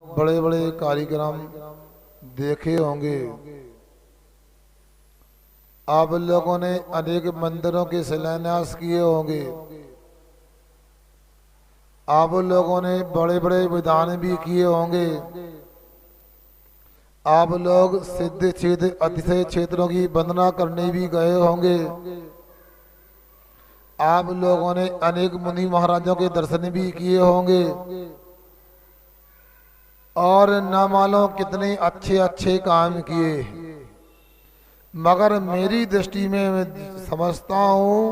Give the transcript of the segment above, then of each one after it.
बड़े बड़े कार्यक्रम देखे होंगे। आप लोगों ने अनेक मंदिरों के शिलान्यास किए होंगे। आप लोगों ने बड़े बड़े विधान भी किए होंगे। आप लोग सिद्ध क्षेत्र अतिशय क्षेत्रों की वंदना करने भी गए होंगे। आप लोगों ने अनेक मुनि महाराजों के दर्शन भी किए होंगे और न मालूम कितने अच्छे अच्छे काम किए। मगर मेरी दृष्टि में मैं समझता हूँ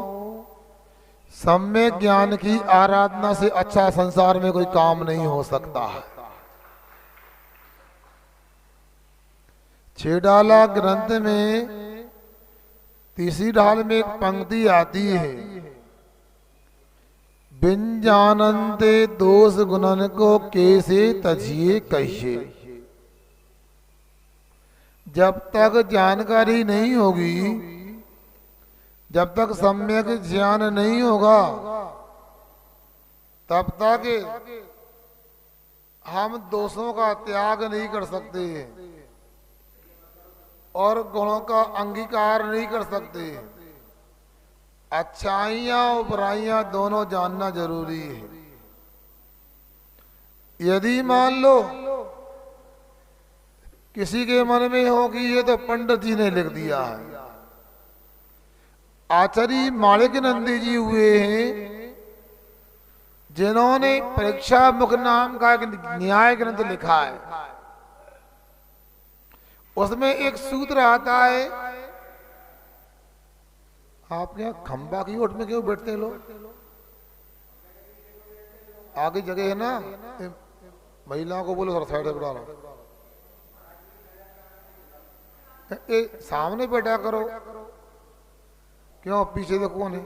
सम्यक ज्ञान की आराधना से अच्छा संसार में कोई काम नहीं हो सकता है। छेडाला ग्रंथ में तीसरी ढाल में एक पंक्ति आती है, बिन जानते दोष गुणन को कैसे तजिए कहिए। जब तक जानकारी नहीं होगी, जब तक सम्यक ज्ञान नहीं होगा, तब तक हम दोषों का त्याग नहीं कर सकते और गुणों का अंगीकार नहीं कर सकते। अच्छाइयाँ और बुराइयाँ दोनों जानना जरूरी है। यदि मान लो किसी के मन में हो कि ये तो पंडित जी ने लिख दिया है। आचार्य माणिक नंदी जी हुए हैं जिन्होंने परीक्षा मुख नाम का एक न्याय ग्रंथ लिखा है। उसमें एक सूत्र आता है, आप क्या खंबा की ओट में क्यों बैठते हैं लोग? आगे जगह है ना, महिलाओं को बोलो थोड़ा साइड से बिठाना। सामने बैठा करो, क्यों पीछे से कौन है?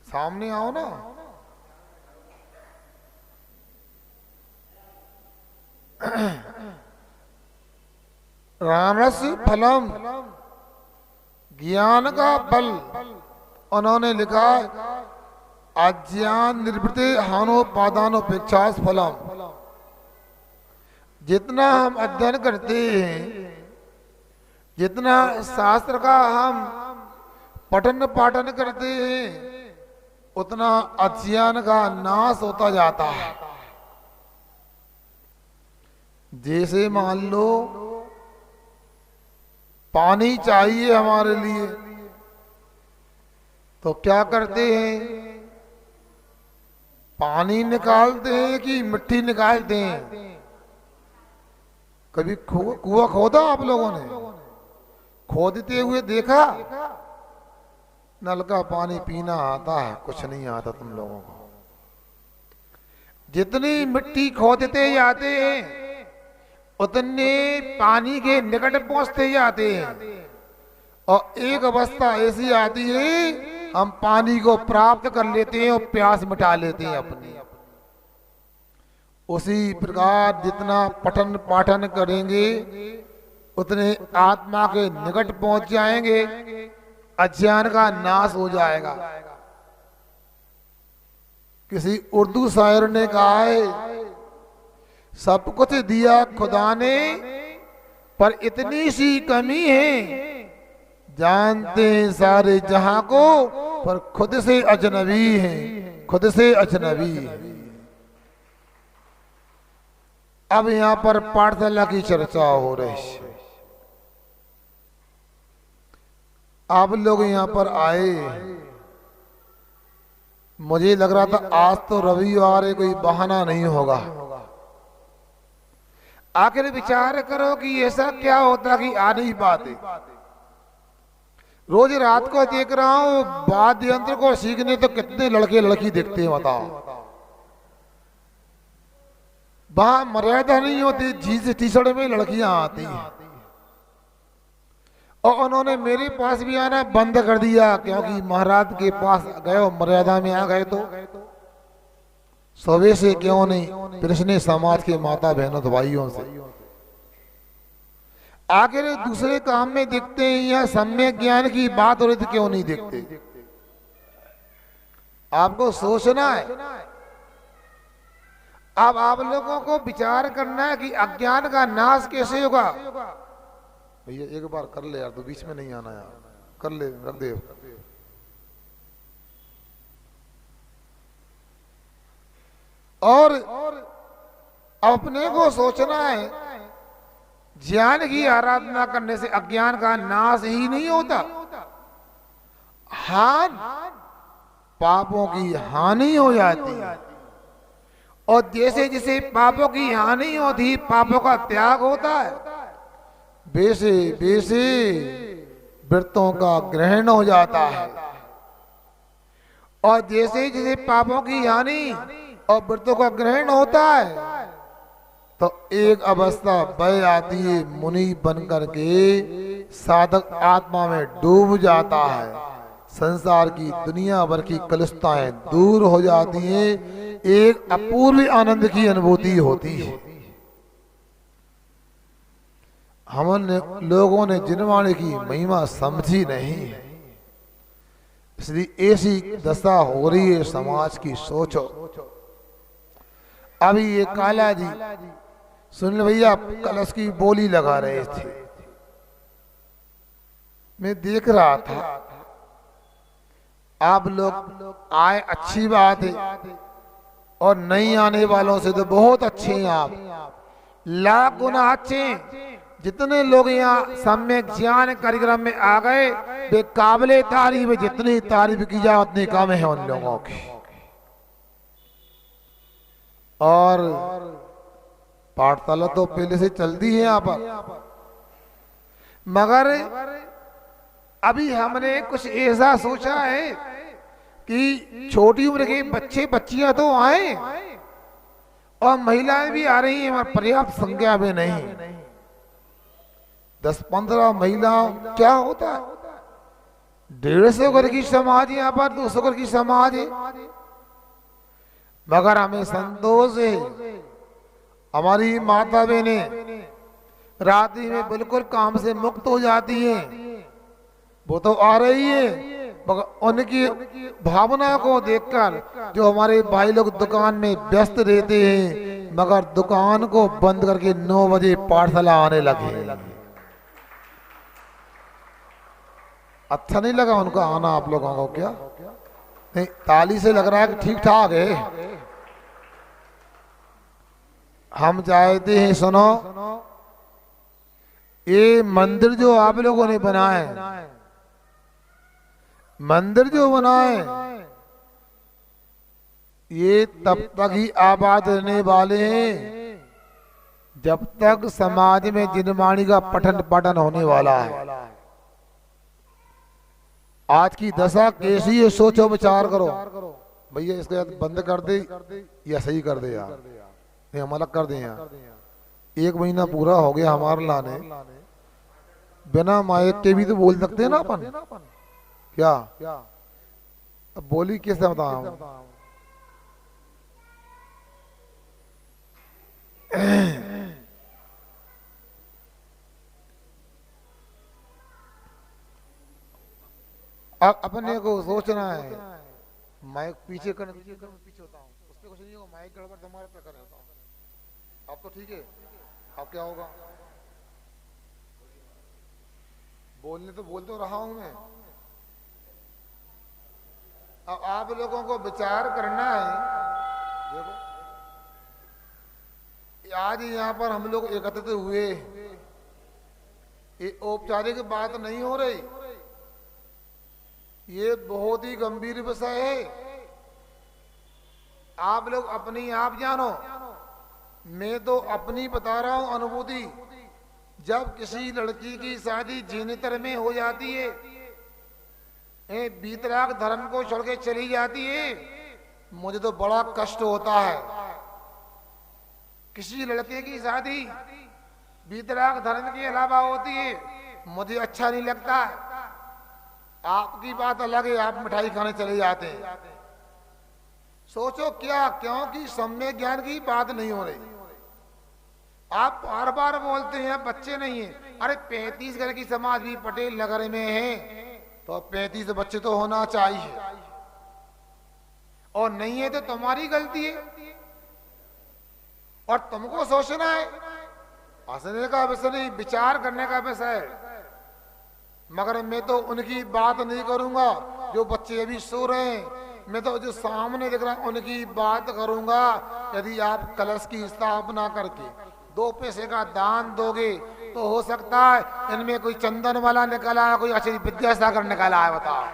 सामने आओ ना। रामरस फलम, ज्ञान का फल उन्होंने लिखा, अज्ञान निवृत्ति हानोपादानोपेक्षा फलम। जितना हम अध्ययन करते हैं, जितना शास्त्र का हम पठन पाठन करते हैं, उतना अज्ञान का नाश होता जाता है। जैसे मान लो पानी चाहिए हमारे लिए, तो क्या करते हैं? पानी निकालते हैं कि मिट्टी निकालते हैं? कभी कुआं खोदा आप लोगों ने? खोदते हुए देखा? नल का पानी पीना आता है, कुछ नहीं आता तुम लोगों को। जितनी मिट्टी खोदते जाते हैं उतने पानी के निकट पहुंचते जाते हैं और एक अवस्था ऐसी आती है हम पानी को प्राप्त कर लेते हैं और प्यास मिटा लेते हैं अपनी। उसी प्रकार जितना पठन पाठन करेंगे उतने आत्मा के निकट पहुंच जाएंगे, अज्ञान का नाश हो जाएगा। किसी उर्दू शायर ने कहा है, सब कुछ दिया खुदा ने पर इतनी सी कमी है, जानते हैं सारे जहां को पर खुद से अजनबी हैं, खुद से अजनबी हैं। अब यहां पर पाठशाला की चर्चा हो रही है। आप लोग यहां पर आए, मुझे लग रहा था आज तो रविवार है, कोई बहाना नहीं होगा। आखिर विचार करो कि ऐसा क्या होता कि आ नहीं पाते। रोज रात को देख रहा हूं वाद्य यंत्र को सीखने तो कितने लड़के लड़की देखते हैं, बताओ। वहां मर्यादा नहीं होती, जीन्स टी शर्ट में लड़कियां आती हैं और उन्होंने मेरे पास भी आना बंद कर दिया, क्योंकि महाराज के पास गए मर्यादा में आ गए तो सवे से क्यों नहीं, कृष्ण समाज के माता बहनों भाइयों से। आखिर दूसरे काम में देखते हैं, यहाँ सम्यक ज्ञान की बात हो रही थी, क्यों नहीं देखते? आपको सोचना है अब आप लोगों को विचार करना है कि अज्ञान का नाश कैसे होगा। भैया एक बार कर ले यार, तो बीच में नहीं आना यार, कर ले, रख दे। और अपने को सोचना है ज्ञान की आराधना करने से अज्ञान का नाश ही नहीं होता, पापों की हानि हो जाती है। और जैसे जैसे पापों की हानि होती, पापों का त्याग होता है, वैसे वैसे व्रतों का ग्रहण हो जाता है। और जैसे जैसे पापों की हानि और व्रतों का ग्रहण होता है, तो एक अवस्था वह आती है, मुनि बन करके साधक आत्मा में डूब जाता है, संसार की दुनिया भर की कलुषताएं दूर हो जाती हैं, एक अपूर्व आनंद की अनुभूति होती है। हम लोगों ने जिनवाणी की महिमा समझी नहीं है, इसलिए ऐसी दशा हो रही है समाज की। सोचो, अभी ये काला जी सुन भैया कलश की बोली लगा रहे थे, मैं देख रहा था। आप लोग आए अच्छी बात है, और नहीं आने वालों से तो बहुत अच्छे हैं आप, लाख गुना अच्छे। जितने लोग यहाँ सम्यक ज्ञान कार्यक्रम में आ गए वे काबिले तारीफ है, जितनी तारीफ की जाए उतनी कम है उन लोगों की। और पाठशाला तो पहले से चलती है यहाँ पर, मगर अभी हमने कुछ ऐसा सोचा है कि छोटी उम्र के बच्चे बच्चियां तो आए और महिलाएं भी आ रही हैं, पर्याप्त संख्या में नहीं। 10-15 महिला क्या होता है, 150 घर की समाज यहाँ पर, 200 घर की समाज है। मगर हमें संतोष है, हमारी माता बहनें रात्रि में बिल्कुल काम से मुक्त हो जाती हैं, वो तो आ रही है। मगर उनकी भावना को देखकर जो हमारे भाई लोग दुकान में व्यस्त रहते हैं, मगर दुकान को बंद करके 9 बजे पाठशाला आने लगे। अच्छा नहीं लगा उनका आना आप लोगों को? क्या नहीं, ताली से लग रहा है कि ठीक ठाक है। हम चाहते हैं, सुनो, ये मंदिर जो आप लोगों ने बनाए, मंदिर जो बनाए, ये तब तक ही आबाद रहने वाले हैं जब तक समाज में जिनवाणी का पठन पाठन होने वाला है। आज की दशा कैसी है, सोचो, विचार करो। भैया इसको बंद कर दे या सही कर दे यार, नहीं हम अलग कर दे यार। 1 महीना पूरा हो गया हमारे लाने, बिना माइक के भी तो बोल सकते हैं ना अपन, क्या? अब बोली कैसे बताऊं? अब अपने को सोचना है, माइक पीछे करने पीछे होता हूँ, उस पर कुछ नहीं होगा, माइक गड़बड़ तुम्हारे पे कर होता हूँ। अब तो ठीक है, अब क्या होगा? बोलने तो बोल तो रहा हूं मैं। अब आप लोगों को विचार करना है। देखो, आज यहाँ पर हम लोग एकत्रित हुए, ये औपचारिक बात नहीं हो रही, ये बहुत ही गंभीर विषय है। आप लोग अपनी आप जानो, मैं तो अपनी बता रहा हूं अनुभूति। जब किसी लड़की की शादी जिनेतर में हो जाती है, बीतराग धर्म को छोड़ के चली जाती है, मुझे तो बड़ा कष्ट होता है। किसी लड़के की शादी बीतराग धर्म के अलावा होती है, मुझे अच्छा नहीं लगता। आपकी बात अलग है, आप मिठाई खाने चले जाते हैं। सोचो क्या, क्योंकि सम्यक ज्ञान की बात नहीं हो रही। आप बार बार बोलते हैं बच्चे नहीं है, अरे 35 घर की समाज भी पटेल नगर में है, तो 35 बच्चे तो होना चाहिए, और नहीं है तो तुम्हारी गलती है। और तुमको सोचना है, हंसने का विषय नहीं, विचार करने का विषय है। मगर मैं तो उनकी बात नहीं करूंगा जो बच्चे अभी सो रहे हैं, मैं तो जो सामने दिख रहा है उनकी बात करूंगा। यदि आप कलश की स्थापना करके 2 पैसे का दान दोगे तो हो सकता है इनमें कोई चंदन वाला निकला है, कोई अच्छी विद्यासागर निकाला है। बताओ,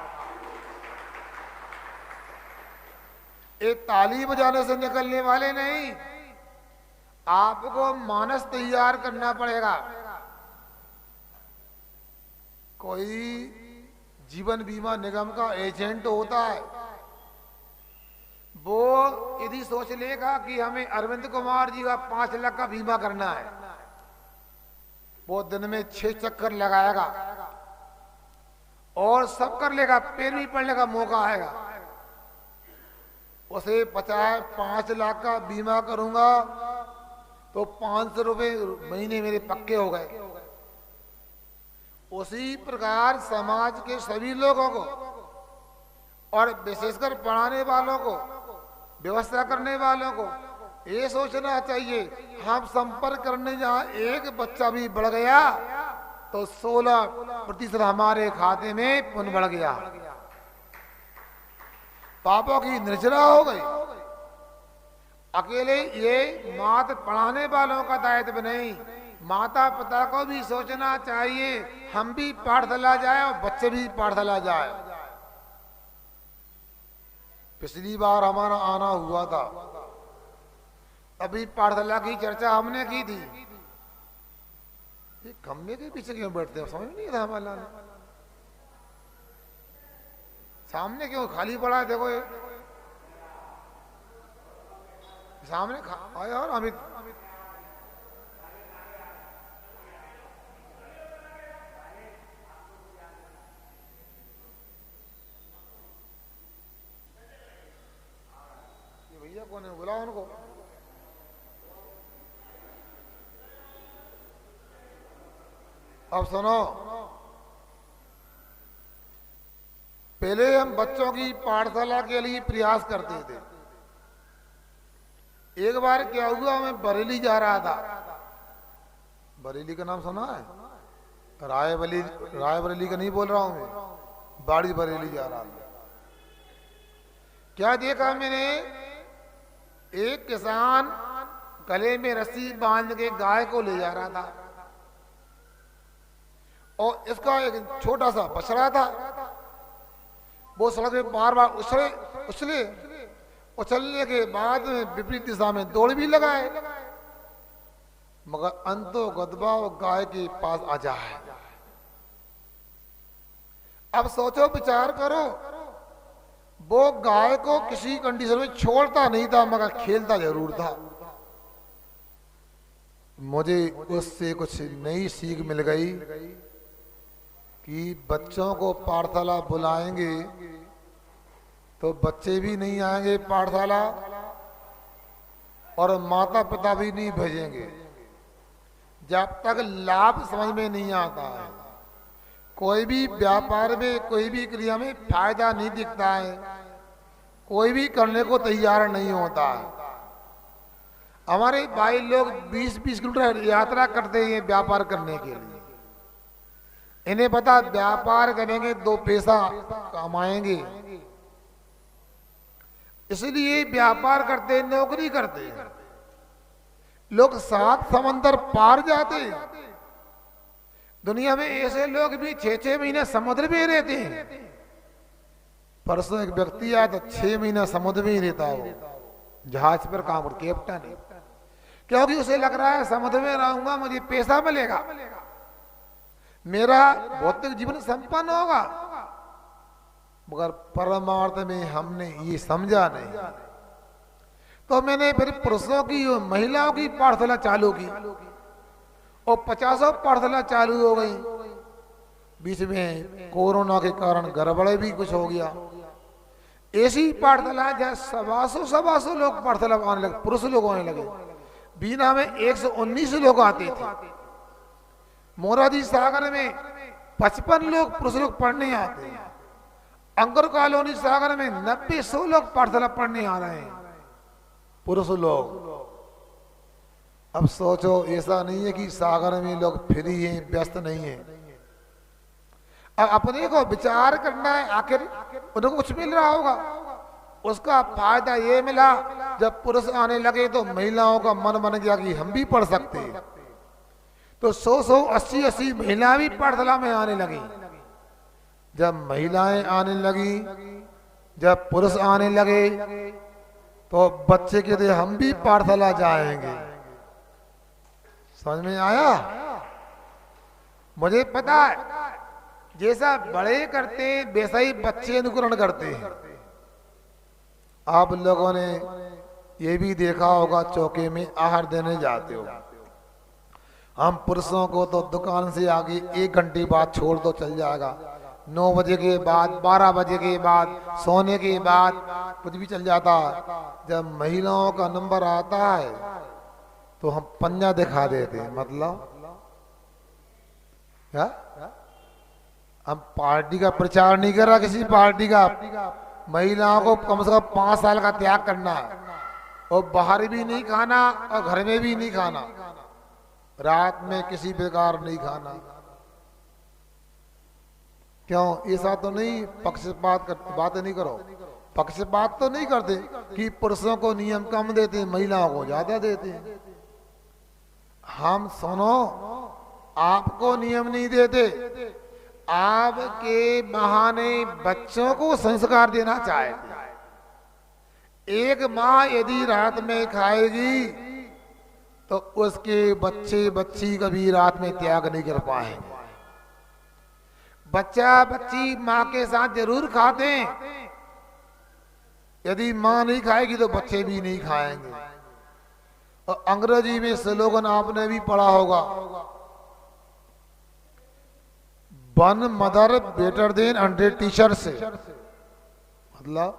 ये ताली बजाने से निकलने वाले नहीं, आपको मानस तैयार करना पड़ेगा। कोई जीवन बीमा निगम का एजेंट होता है, वो यदि सोच लेगा कि हमें अरविंद कुमार जी का 5 लाख का बीमा करना है, वो दिन में 6 चक्कर लगाएगा और सब कर लेगा, पैर भी पड़ने का मौका आएगा। उसे 5 लाख का बीमा करूंगा तो 500 रुपए महीने मेरे पक्के हो गए। उसी प्रकार समाज के सभी लोगों को और विशेषकर पढ़ाने वालों को, व्यवस्था करने वालों को ये सोचना चाहिए, हम संपर्क करने जहां एक बच्चा भी बढ़ गया तो 16% हमारे खाते में पुण्य बढ़ गया, पापों की निर्जरा हो गई। अकेले ये मात्र पढ़ाने वालों का दायित्व नहीं, माता पिता को भी सोचना चाहिए, हम भी पाठशाला जाए और बच्चे भी पाठशाला जाए। पिछली बार हमारा आना हुआ था, अभी पाठशाला की चर्चा हमने की थी। ये खम्भे के पीछे क्यों बैठते हैं, समझ नहीं था हमारा। सामने क्यों खाली पड़ा है, देखो ये सामने आया। और अमित भैया कौन है, बुलाओ उनको। अब सुनो, पहले हम बच्चों की पाठशाला के लिए प्रयास करते थे। एक बार क्या हुआ, मैं बरेली जा रहा था। बरेली का नाम सुना है? रायबरेली का नहीं बोल रहा हूं मैं, बाड़ी बरेली जा रहा था। क्या देखा मैंने, एक किसान गले में रस्सी बांध के गाय को ले जा रहा था और इसका एक छोटा सा बछड़ा था। वो सड़क में बार बार उछलने के बाद विपरीत दिशा में दौड़ भी लगाए, मगर अंतो गदबा वो गाय के पास आ जाए। अब सोचो, विचार करो, वो गाय को किसी कंडीशन में छोड़ता नहीं था, मगर खेलता जरूर था। मुझे उससे कुछ नई सीख मिल गई कि बच्चों को पाठशाला बुलाएंगे तो बच्चे भी नहीं आएंगे पाठशाला और माता पिता भी नहीं भेजेंगे जब तक लाभ समझ में नहीं आता है। कोई भी व्यापार में, कोई भी क्रिया में फायदा नहीं दिखता है, कोई भी करने को तैयार नहीं होता है। हमारे भाई लोग 20-20 किलोमीटर यात्रा करते हैं व्यापार करने के लिए। इन्हें पता, व्यापार करेंगे 2 पैसा कमाएंगे, इसलिए व्यापार करते हैं, नौकरी करते हैं। लोग 7 समंदर पार जाते हैं। दुनिया में ऐसे लोग भी 6-6 महीने समुद्र में रहते हैं। परसों एक व्यक्ति आया तो 6 महीना समुद्र में ही रहता हो, जहाज पर काम कर, कैप्टन है, क्योंकि उसे लग रहा है समुद्र में रहूंगा मुझे पैसा मिलेगा, मेरा भौतिक जीवन संपन्न होगा। मगर परमार्थ में हमने ये समझा नहीं। तो मैंने फिर पुरुषों की और महिलाओं की पाठशाला चालू की और 50 पाठशाला चालू हो गई। बीच में कोरोना के कारण गड़बड़े भी कुछ हो गया। ऐसी पाठशाला जहाँ 125 लोग पाठशाला आने लगे, पुरुष लोग आने लगे। बीना में 119 लोग आते थे। मोराजी सागर में 55 लोग पुरुष लोग पढ़ने आते हैं। अंकुर कॉलोनी सागर में 90-100 लोग पाठशाला पढ़ने आ रहे हैं, पुरुष लोग। अब सोचो, ऐसा नहीं है कि सागर में लोग फ्री हैं, व्यस्त नहीं है। अब अपने को विचार करना है, आखिर उनको कुछ मिल रहा होगा। उसका फायदा ये मिला, जब पुरुष आने लगे तो महिलाओं का मन बन गया कि हम भी पढ़ सकते हैं। तो 100 80 महिला भी पाठशाला में आने लगी। जब महिलाएं आने लगी, जब पुरुष आने लगे, तो बच्चे कहते हम भी पाठशाला जाएंगे। समझ में आया? मुझे पता है, जैसा बड़े करते हैं वैसा ही बच्चे अनुकरण करते हैं। आप लोगों ने ये भी देखा होगा, चौके में आहार देने जाते हो, हम पुरुषों को तो दुकान से आगे 1 घंटे बाद छोड़ दो, चल जाएगा। 9 बजे के बाद, 12 बजे के बाद, सोने के बाद कुछ भी चल जाता है। जब महिलाओं का नंबर आता है तो हम पंजा दिखा देते हैं। मतलब क्या? हम पार्टी का प्रचार नहीं कर रहा, किसी पार्टी का। महिलाओं को कम से कम 5 साल का त्याग करना है, और बाहर भी नहीं खाना और घर में भी नहीं खाना, रात में किसी प्रकार नहीं खाना। क्यों? ऐसा तो नहीं पक्षपात करते, बातें नहीं करो। पक्षपात तो नहीं करते कि पुरुषों को नियम कम देते हैं, महिलाओं को ज्यादा देते हैं। हम सुनो, आपको नियम नहीं देते, आपके बहाने बच्चों को संस्कार देना चाहते। एक माँ यदि रात में खाएगी तो उसके बच्चे बच्ची कभी रात में त्याग नहीं कर पाएंगे। बच्चा बच्ची माँ के साथ जरूर खाते हैं, यदि माँ नहीं खाएगी तो बच्चे भी नहीं खाएंगे। और अंग्रेजी में स्लोगन आपने भी पढ़ा होगा, one mother better than 100 teacher से। मतलब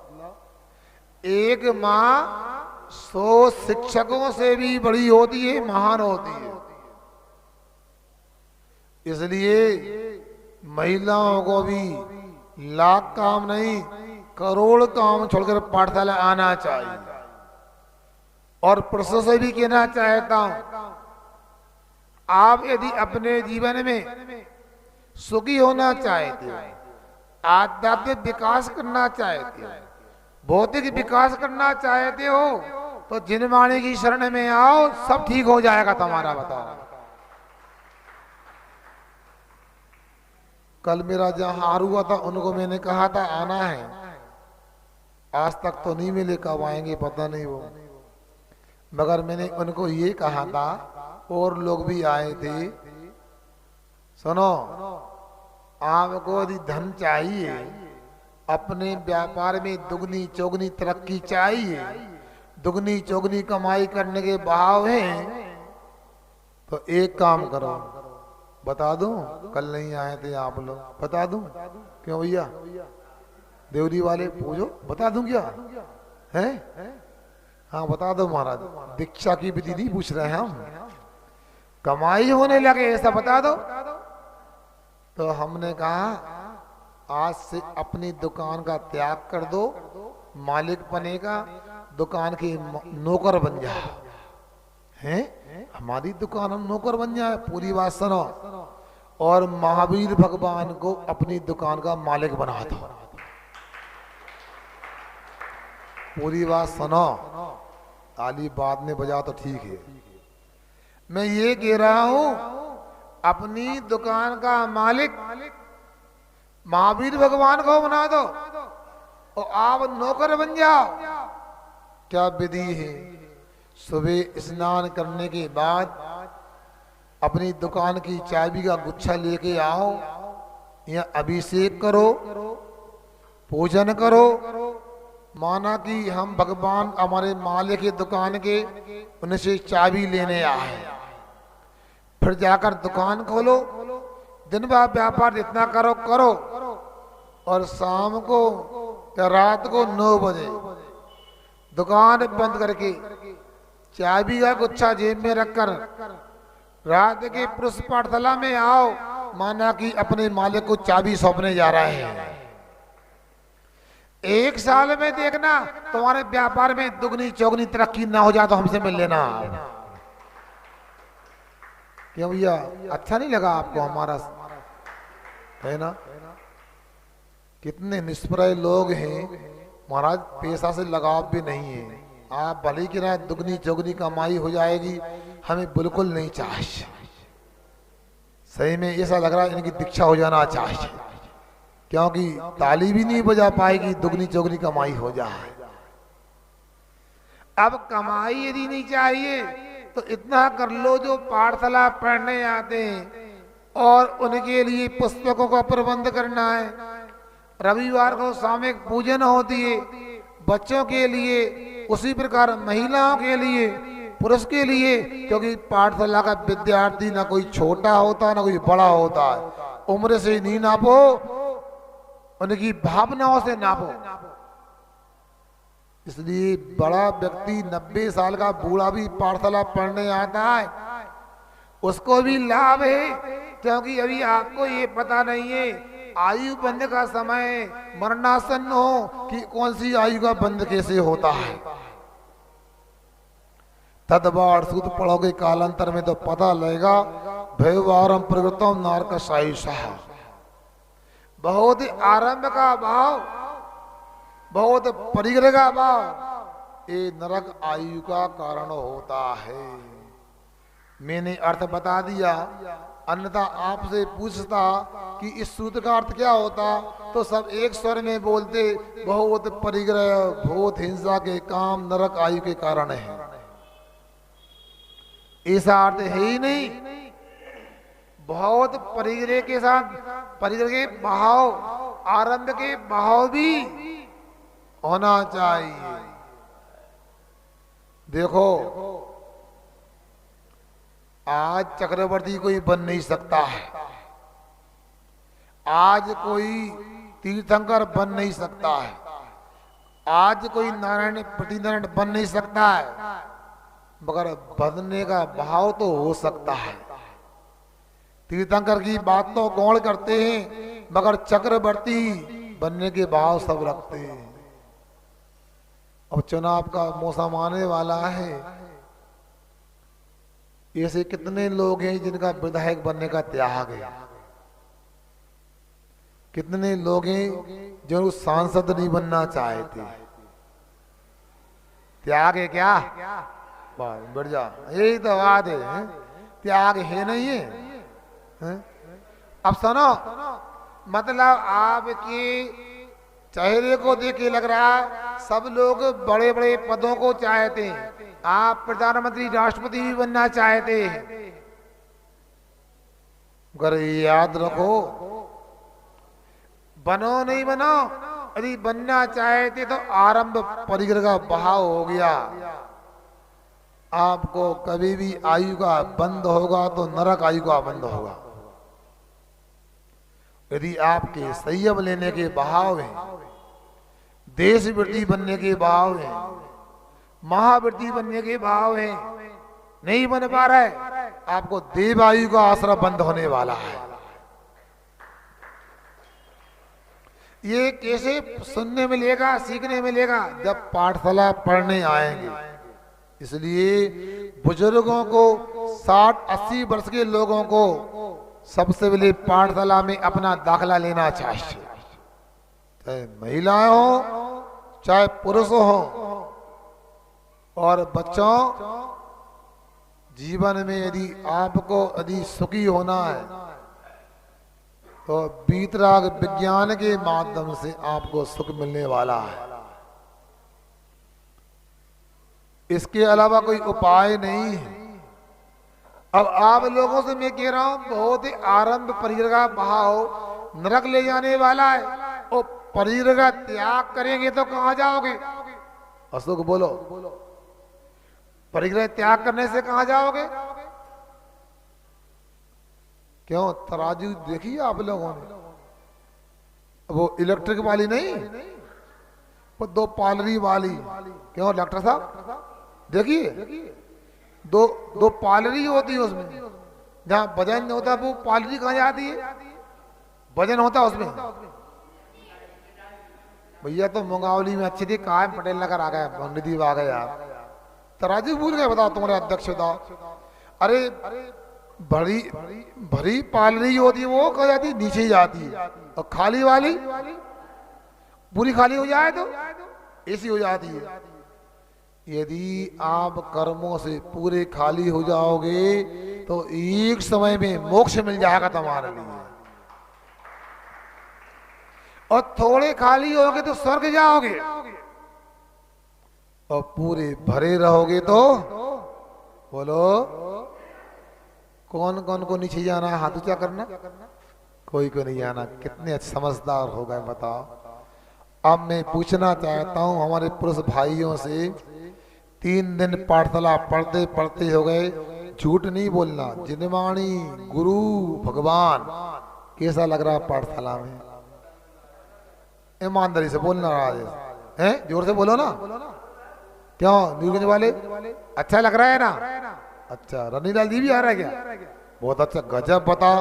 एक माँ 100 शिक्षकों से भी बड़ी होती है, महान होती है। इसलिए महिलाओं को भी लाख काम नहीं, करोड़ काम छोड़कर पाठशाला आना चाहिए। और पुरुषों से भी कहना चाहता हूं, आप यदि अपने जीवन में सुखी होना चाहते हो, आध्यात्मिक विकास करना चाहते हो, भौतिक विकास करना चाहते हो, तो जिनवाणी की शरण में आओ, सब ठीक हो जाएगा तुम्हारा। बताओ, कल मेरा जहां हार हुआ था, उनको मैंने कहा था आना है, आज तक तो नहीं मिले, कब आएंगे पता नहीं वो। मगर मैंने उनको ये कहा था, और लोग भी आए थे, सुनो, आपको यदि धन चाहिए, अपने व्यापार में दुगनी चौगनी तरक्की चाहिए, दुगनी चौगनी कमाई करने के भाव हैं, तो एक काम करो, बता दूं, कल नहीं आए थे आप लोग, बता दूं? क्यों भैया, देवरी वाले पूछो, बता दूं क्या है? हाँ बता दो महाराज, दीक्षा की विधि नहीं पूछ रहे हैं हम, कमाई होने लगे ऐसा बता दो। तो हमने कहा आज से अपनी दुकान का त्याग कर दो, मालिक बनेगा, दुकान की नौकर बन जाओ। हैं? हमारी दुकान हम नौकर बन जाए? पूरी बात सुनो, और महावीर भगवान को अपनी दुकान का मालिक बना दो। पूरी बात सुनो, ताली बाद में बजा तो ठीक है। मैं ये कह रहा हूं, अपनी दुकान का मालिक महावीर भगवान को बना दो और आप नौकर बन जाओ। क्या विधि है? सुबह स्नान करने के बाद अपनी दुकान की चाबी का गुच्छा लेके आओ, या अभिषेक करो, पूजन करो, माना कि हम भगवान हमारे मालिक की दुकान के, उनसे चाबी लेने आए। फिर जाकर दुकान खोलो, दिन भर व्यापार जितना करो करो, और शाम को या रात को 9 बजे दुकान बंद करके चाबी का गुच्छा जेब में रखकर रात के पुरुष पाठशाला में आओ, माना कि अपने मालिक को चाबी सौंपने जा रहे हैं। 1 साल में देखना तुम्हारे व्यापार में दुगनी चौगनी तरक्की ना हो जाए तो हमसे मिल लेना। क्यों भैया, अच्छा नहीं लगा आपको हमारा, है ना? कितने निष्प्रय लोग हैं महाराज, पैसा से लगाव भी नहीं है। आप भले की ना दुगनी चौगनी कमाई हो जाएगी, हमें बिल्कुल नहीं चाहिए। सही में ऐसा लग रहा है इनकी दीक्षा हो जाना चाहिए, क्योंकि ताली भी नहीं बजा पाएगी, दुगनी चौगनी कमाई हो जाए। अब कमाई यदि नहीं चाहिए तो इतना कर लो, जो पाठशाला पढ़ने आते हैं और उनके लिए पुस्तकों का प्रबंध करना है। रविवार को सामूहिक पूजन होती है बच्चों के लिए, उसी प्रकार महिलाओं के लिए, पुरुष के लिए, क्योंकि पाठशाला का विद्यार्थी ना कोई छोटा होता ना कोई बड़ा होता है। उम्र से नहीं नापो, उनकी भावनाओं से नापो। इसलिए बड़ा व्यक्ति 90 साल का बूढ़ा भी पाठशाला पढ़ने आता है, उसको भी लाभ है, क्योंकि अभी आपको ये पता नहीं है आयु बंद का समय मरणासन हो कि कौन सी आयु का बंद कैसे होता है। तदबार सूत पढ़ोगे कालांतर में तो पता लगेगा। भयवारम प्रवृत्तम नारक सायुषा, बहुत आरंभ का भाव, बहुत परिग्रह का भाव, ये नरक आयु का कारण होता है। मैंने अर्थ बता दिया, अन्यथा आपसे पूछता कि इस सूत्र का अर्थ क्या होता, तो सब एक स्वर में बोलते बहुत परिग्रह, बहुत हिंसा के काम नरक आयु के कारण है। ऐसा अर्थ है ही नहीं। बहुत परिग्रह के साथ, परिग्रह के भाव, आरंभ के भाव भी होना चाहिए। देखो, आज चक्रवर्ती कोई बन नहीं सकता है, आज कोई तीर्थंकर बन नहीं सकता है, आज कोई नारायण प्रतिनारायण बन नहीं सकता है, मगर बनने का भाव तो हो सकता है। तीर्थंकर की बात तो गौण करते हैं, मगर चक्रवर्ती बनने के भाव सब रखते हैं। अब चुनाव का मौसम आने वाला है, ऐसे कितने लोग हैं जिनका विधायक बनने का त्याग है, कितने लोग हैं जो सांसद नहीं बनना चाहते। त्याग है क्या? बढ़ जा, यही तो बात है, त्याग है नहीं है? अब सुनो, मतलब आपके चेहरे को देख के लग रहा है सब लोग बड़े बड़े पदों को चाहते हैं। आप प्रधानमंत्री राष्ट्रपति भी बनना चाहते हैं, मगर याद रखो, बनो नहीं बनो, यदि बनना चाहते तो आरंभ परिग्रह का बहाव हो गया। आपको कभी भी आयु का बंद होगा तो नरक आयु का बंद होगा। यदि आपके संयम लेने के बहाव हैं, देश वृत्ति बनने के भाव हैं, महावृत्ति बनने के भाव हैं, नहीं बन पा रहा है, आपको देवायु का आश्रय बंद होने वाला है। ये कैसे सुनने मिलेगा, सीखने मिलेगा? जब पाठशाला पढ़ने आएंगे। इसलिए बुजुर्गों को, 60-80 वर्ष के लोगों को सबसे पहले पाठशाला में अपना दाखला लेना चाहिए, चाहे महिलाएं हो चाहे पुरुष हो। और बच्चों, जीवन में यदि आपको यदि सुखी होना है तो वीतराग विज्ञान के माध्यम से आपको सुख मिलने वाला है। इसके अलावा कोई उपाय नहीं है। अब आप लोगों से मैं कह रहा हूं, बहुत ही आरंभ परिग्रह का भाव नरक ले जाने वाला है, और परिग्रह का त्याग करेंगे तो कहां जाओगे? अशोक बोलो, परिग्रह त्याग करने से कहां जाओगे? क्यों? तराजू देखी आप लोगों ने? वो इलेक्ट्रिक वाली नहीं, वो 2 पालरी वाली। क्यों डॉक्टर साहब देखिए, दो पालरी होती है उसमें, जहां वजन होता है वो पालरी कहां जाती है? वजन होता है उसमें। भैया तो मुंगावली में अच्छी थी, कहा पटेल नगर आ गया, पंडित आ गए यार, तराजू भूल गए। बताओ तुम्हारे अध्यक्ष, बताओ। अरे भरी भरी पालरी होती है वो कह जाती नीचे जाती है, और खाली वाली पूरी खाली हो जाए तो ऐसी हो जाती है। यदि आप कर्मों से पूरे खाली हो जाओगे तो एक समय में मोक्ष मिल जाएगा तुम्हारे लिए, और थोड़े खाली होगे तो स्वर्ग जाओगे, और पूरे भरे रहोगे तो बोलो कौन कौन को नीचे जाना है? हाथ ऊंचा करना। कोई को नहीं जाना। कितने समझदार हो गए बताओ। अब मैं पूछना चाहता हूं हमारे पुरुष भाइयों से, 3 दिन पाठशाला पढ़ते पढ़ते हो गए, झूठ नहीं बोलना, जिनवाणी गुरु भगवान कैसा लग रहा है पाठशाला में? ईमानदारी से बोलना राजेश, हैं? जोर से बोलो ना। क्यों नीलगंज वाले अच्छा लग रहा है ना? अच्छा, रनीलाल जी भी आ रहा है क्या? बहुत अच्छा, गजब। बताओ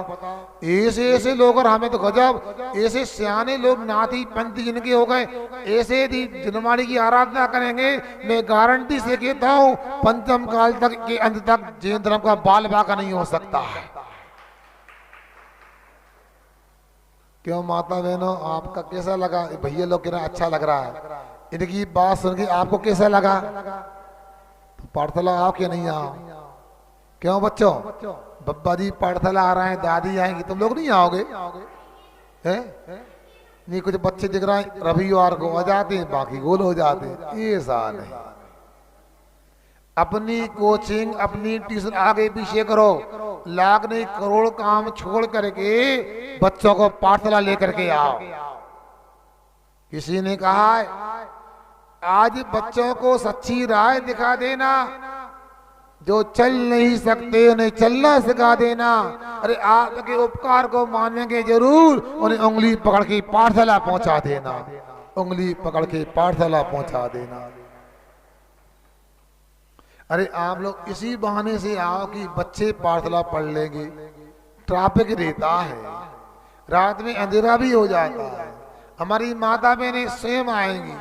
ऐसे ऐसे लोग, और हमें तो गजब ऐसे सियाने लोग नाती पंथी जिनके हो गए, ऐसे यदि जनमाड़ी की आराधना करेंगे, मैं गारंटी से कहता हूँ पंचम काल तक के अंत तक जैन धर्म का बाल बाका नहीं हो सकता है। क्यों माता बहनों, आपका कैसा लगा? भैया लोग कह रहे अच्छा लग रहा है। इनकी बात सुन के आपको कैसा लगा? तो पाठशाला आओ क्या नहीं आओ? क्यों बच्चों? बब्बा जी पाठशाला आ रहे हैं, दादी आएंगी, तुम लोग नहीं आओगे? हैं? नहीं, कुछ बच्चे दिख रहे हैं रविवार को आ जाते हैं, बाकी गोल हो जाते हैं। ये ऐसा नहीं। अपनी कोचिंग अपनी ट्यूशन आगे पीछे करो, लाख नहीं करोड़ काम छोड़ करके बच्चों को पाठशाला लेकर के आओ। किसी ने कहा है आज बच्चों को सच्ची राह दिखा देना, जो चल नहीं सकते उन्हें चलना सिखा देना। अरे आपके उपकार को मानेंगे जरूर, उन्हें उंगली पकड़ के पाठशाला पहुंचा देना, उंगली पकड़ के पाठशाला पहुंचा देना। अरे आप लोग इसी बहाने से आओ कि बच्चे पाठशाला पढ़ लेंगे। ट्रैफिक रहता है, रात में अंधेरा भी हो जाता है, हमारी माता बहनें स्वयं आएंगी,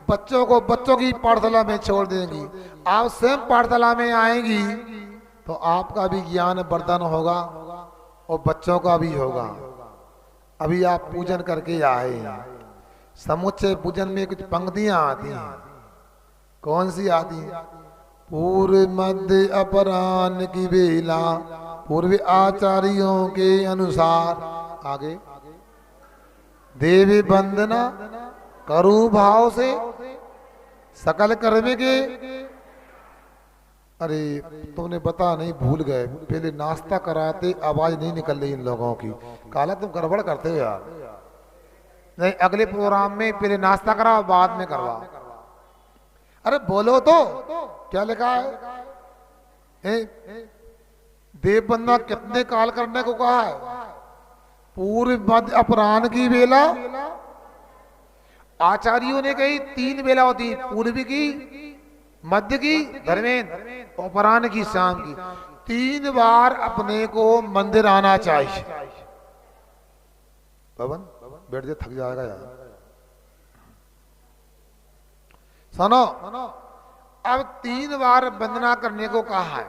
बच्चों को बच्चों की पाठशाला में छोड़ देंगी, आप स्वयं पाठशाला में आएंगी तो आपका भी ज्ञान वर्धन होगा और बच्चों का भी होगा। अभी आप पूजन करके आए हैं, समुच्चय पूजन में कुछ पंक्तियां आती हैं। कौन सी आती हैं? पूर्व मध्य अपराह्न की बेला पूर्व आचार्यों के अनुसार, आगे देवी वंदना करूं भाव से सकल कर्म के। अरे तुमने बता नहीं, भूल गए, पहले नाश्ता कराते आवाज नहीं निकल रही इन लोगों की। काला तुम गड़बड़ करते हो यार। नहीं, अगले प्रोग्राम में पहले नाश्ता कराओ बाद में करवाओ। अरे बोलो तो क्या लिखा है? देव बंदा कितने काल करने को कहा है? पूर्व मध्य अपराह्न की बेला। आचार्यों ने कही 3 बेला होती, पूर्व की, मध्य की, धर्मेंद्र, अपराह्न की, शाम की। 3 बार अपने को मंदिर आना चाहिए। पवन बैठ जा, थक जाएगा यार। सुनो, अब 3 बार वंदना करने को कहा है।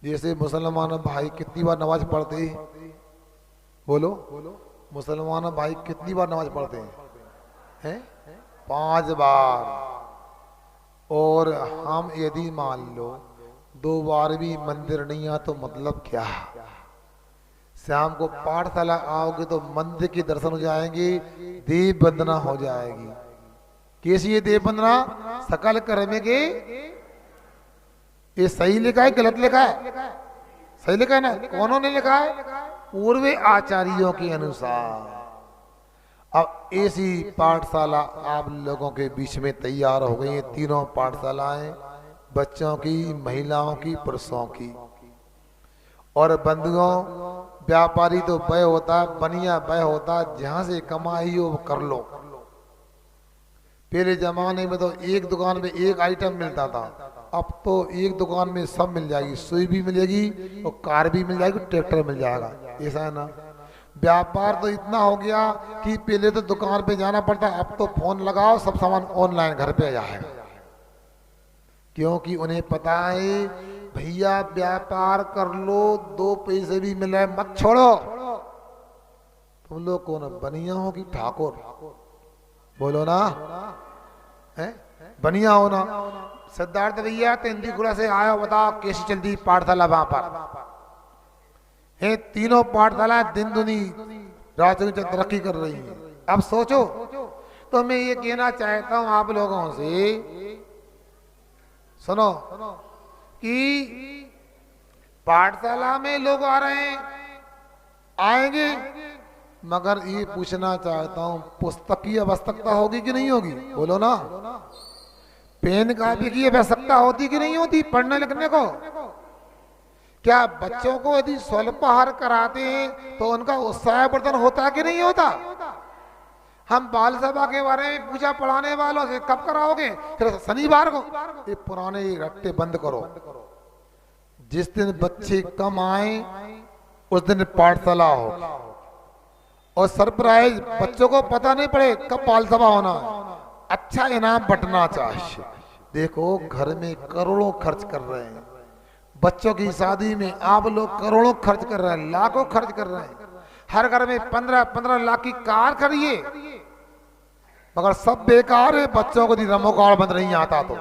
जैसे मुसलमान भाई कितनी बार नमाज पढ़ते हैं? बोलो, मुसलमान भाई कितनी बार नमाज पढ़ते हैं? 5 बार। और हम यदि मान लो 2 बार भी मंदिर नहीं आ तो मतलब क्या? शाम को पाठशाला आओगे तो मंदिर के दर्शन हो जाएंगे, देव वंदना हो जाएगी। कैसी है देव वंदना? सकल कर्म के। ये सही लिखा है गलत लिखा है? सही लिखा है ना? कौनों ने लिखा है? पूर्व आचार्यों के अनुसार। अब ऐसी पाठशाला आप लोगों के बीच में तैयार हो गई है। 3 पाठशालाएं, बच्चों की, महिलाओं की, पुरुषों की। और बंधुओं, व्यापारी तो वह होता, बनिया वह होता जहां से कमाई हो कर लो। पहले जमाने में तो एक दुकान में एक आइटम मिलता था, अब तो एक दुकान में सब मिल जाएगी। सुई भी मिलेगी और कार भी मिल जाएगी, ट्रैक्टर मिल जाएगा। ऐसा है ना? व्यापार तो इतना हो गया कि पहले तो दुकान पे जाना पड़ता, अब तो फोन लगाओ सब सामान ऑनलाइन घर पे आ जाएगा। क्योंकि उन्हें पता है भैया व्यापार कर लो, 2 पैसे भी मिले मत छोड़ो। तुम लोग कौन बनिया हो कि ठाकुर? बोलो ना, है बनिया हो ना? सिद्धार्थ भैया तेंदुलकरपुरा से आयो, बताओ कैसी चलती पाठशाला वहां पर है? तीनों पाठशाला दिन दुनी रात दिन तरक्की कर रही है। अब सोचो, तो मैं ये कहना चाहता हूं आप लोगों से, सुनो कि पाठशाला में लोग आ रहे हैं, आएंगे, मगर ये पूछना चाहता हूं पुस्तक की आवश्यकता होगी कि नहीं होगी? बोलो ना। पेन कापी की आवश्यकता होती कि नहीं होती पढ़ने लिखने को? क्या बच्चों को यदि स्वल्पाहार कराते हैं तो उनका उत्साह वर्धन होता कि नहीं होता? हम बाल सभा के बारे में पूछा पढ़ाने वालों से, कब कराओगे? फिर शनिवार को। ये पुराने रट्टे बंद करो। जिस दिन बच्चे कम आए उस दिन पाठशाला हो, और सरप्राइज बच्चों को पता नहीं पड़े कब बाल सभा होना है। अच्छा इनाम बंटना चाहिए। देखो घर में करोड़ों खर्च कर रहे हैं, बच्चों की शादी में आप लोग करोड़ों खर्च कर रहे हैं, लाखों खर्च कर रहे हैं। हर घर में 15-15 लाख की कार खरीदिए, मगर सब बेकार है बच्चों को रमो कार्ड बंद नहीं आता तो।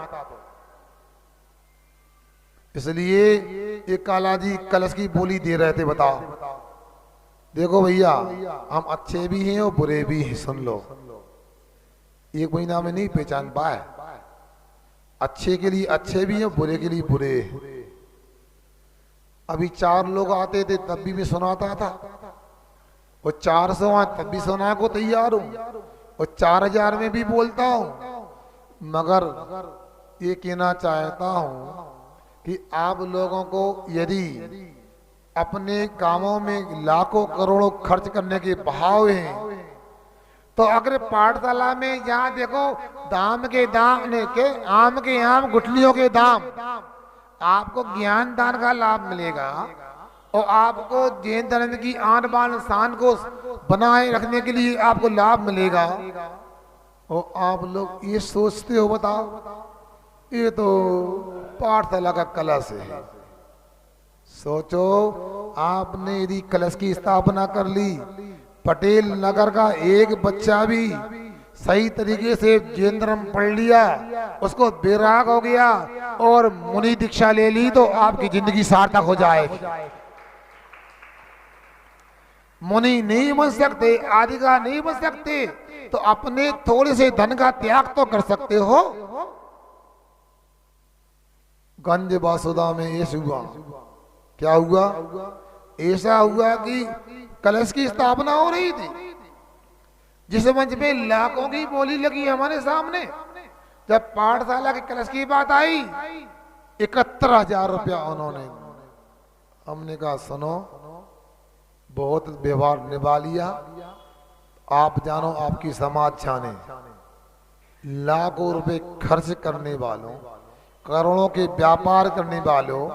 इसलिए ये काला जी कलश की बोली दे रहे थे। बताओ, देखो भैया हम अच्छे भी हैं और बुरे भी हैं। सुन लो, एक महीना में नहीं पहचान पाए। अच्छे के लिए अच्छे भी हैं, बुरे के लिए बुरे। अभी 4 लोग आते थे तब भी मैं सुनाता था, और 400 आए तब भी सुनाने को तैयार हूं, और 4000 में भी बोलता हूं। मगर ये कहना चाहता हूं कि आप लोगों को यदि अपने कामों में लाखों करोड़ों खर्च करने के भाव हैं, तो अगर पाठशाला में जहाँ देखो दाम के दाम ने के आम के आम गुठलियों के दाम, आपको ज्ञान दान का लाभ मिलेगा, और आपको जैन धर्म की आन बान शान को बनाए रखने के लिए आपको लाभ मिलेगा। और आप लोग ये सोचते हो, बताओ ये तो पाठशाला का कलश है। सोचो, आपने यदि कलश की स्थापना कर ली, पटेल नगर का एक बच्चा भी सही तरीके से जैन धर्म पढ़ लिया, उसको बैराग हो गया और मुनि दीक्षा ले ली, तो आपकी जिंदगी सार्थक हो जाएगी। मुनि नहीं बन सकते, आदिगा नहीं बन सकते, तो अपने थोड़े से धन का त्याग तो कर सकते हो। गंज वासुदा में ऐसा हुआ, क्या हुआ? ऐसा हुआ कि कलश की स्थापना हो रही थी, जिस मंच पे लाखों की बोली लगी हमारे सामने। जब पाठशाला के कलश की बात आई, 71,000 रुपया उन्होंने। हमने कहा सुनो, बहुत व्यवहार निभा लिया, आप जानो आपकी समाज छाने। लाखों रुपए खर्च करने वालों, करोड़ों के व्यापार करने वालों,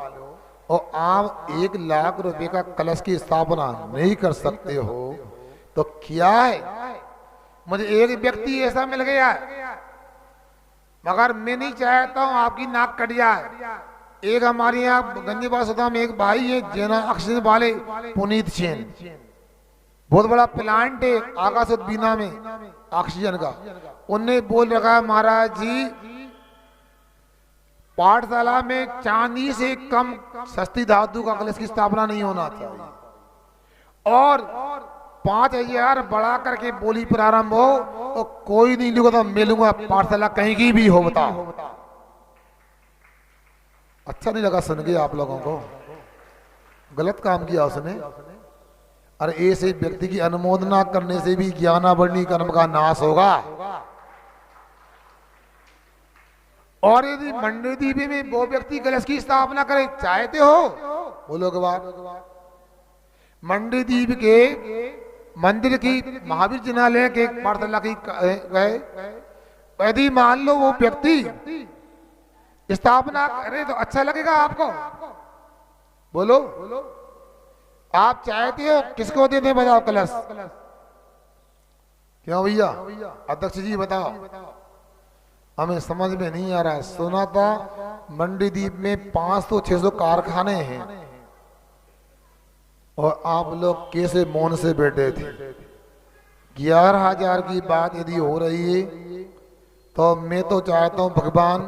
और आप 1 लाख रुपए का कलश की स्थापना नहीं कर सकते हो, तो क्या है? मुझे एक व्यक्ति ऐसा मिल गया, मगर मैं नहीं चाहता हूं आपकी नाक कट जाए। एक हमारे यहाँ गंजी वासुदा में एक भाई है, जेना ऑक्सीजन वाले पुनीत सेन, बहुत बड़ा प्लांट है आकाश बीना में ऑक्सीजन का। उनने बोल रखा, महाराज जी पाठशाला में चांदी से कम सस्ती धातु का कलश की स्थापना नहीं होना चाहिए, और 5,000 बढ़ा करके बोली प्रारंभ हो, और कोई नहीं लूंगा तो मिलूंगा पाठशाला कहीं की भी हो। बताओ, अच्छा नहीं लगा सुन के आप लोगों को? गलत काम किया उसने। अरे ऐसे व्यक्ति की अनुमोदना करने से भी ज्ञानावरणी कर्म का नाश होगा। और यदि मंडीदीप में वो व्यक्ति कलश की स्थापना करे, चाहते हो? बोलो गवाह। मंडीदीप के मंदिर की महावीर जिनालय के पाठशाला की गए, यदि मान लो वो व्यक्ति स्थापना करे तो अच्छा लगेगा आपको? बोलो, आप चाहते हो किसको दे दें? बताओ कलश। क्यों भैया? अध्यक्ष जी बताओ। हमें समझ में नहीं आ रहा। सुना था मंडीदीप में 500-600 कारखाने हैं और आप लोग कैसे मौन से बैठे थे। 11,000 की बात यदि हो रही है तो मैं तो चाहता हूं भगवान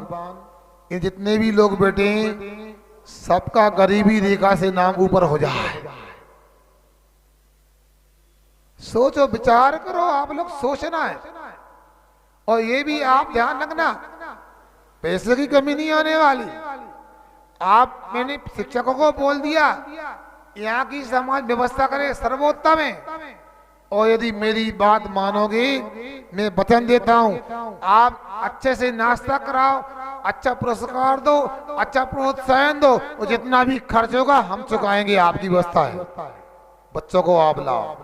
ये जितने भी लोग बैठे हैं सबका गरीबी रेखा से नाम ऊपर हो जाए। सोचो, विचार करो, आप लोग सोचना है। और ये भी आप ध्यान रखना, पैसे की कमी नहीं आने वाली। आप, मैंने शिक्षकों को बोल दिया यहाँ की समाज व्यवस्था करे सर्वोत्तम है। और यदि मेरी बात मानोगे, मैं वचन देता हूँ, आप अच्छे से नाश्ता कराओ, अच्छा पुरस्कार दो, अच्छा प्रोत्साहन दो, और जितना भी खर्च होगा हम चुकाएंगे। आपकी व्यवस्था है। बच्चों को आप लाओ।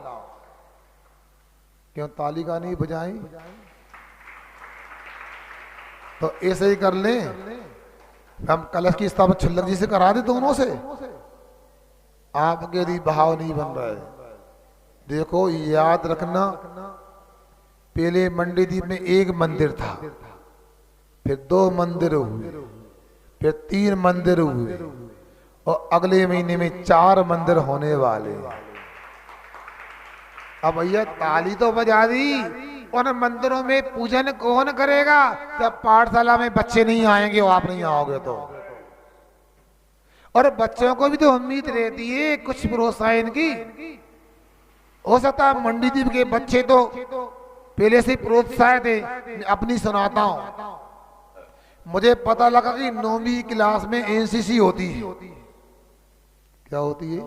क्यों ताली का नहीं बजाई? तो ऐसे ही कर लें। हम कलश की स्थापना छुल्लक जी से करा दे दोनों से। आपके यदि भाव नहीं बन रहा है, देखो याद रखना, पहले मंडीदीप में 1 मंदिर था, फिर 2 मंदिर हुए, फिर 3 मंदिर हुए, और अगले महीने में 4 मंदिर होने वाले। अब भैया ताली तो बजा दी, उन मंदिरों में पूजन कौन करेगा जब पाठशाला में बच्चे नहीं आएंगे और आप नहीं आओगे तो। और बच्चों को भी तो उम्मीद रहती है कुछ प्रोत्साहन की। हो सकता है मंडीदीप के बच्चे तो पहले से प्रोत्साहित है। मैं अपनी सुनाता हूं। मुझे पता लगा कि 9वीं क्लास में एनसीसी होती है। क्या होती है?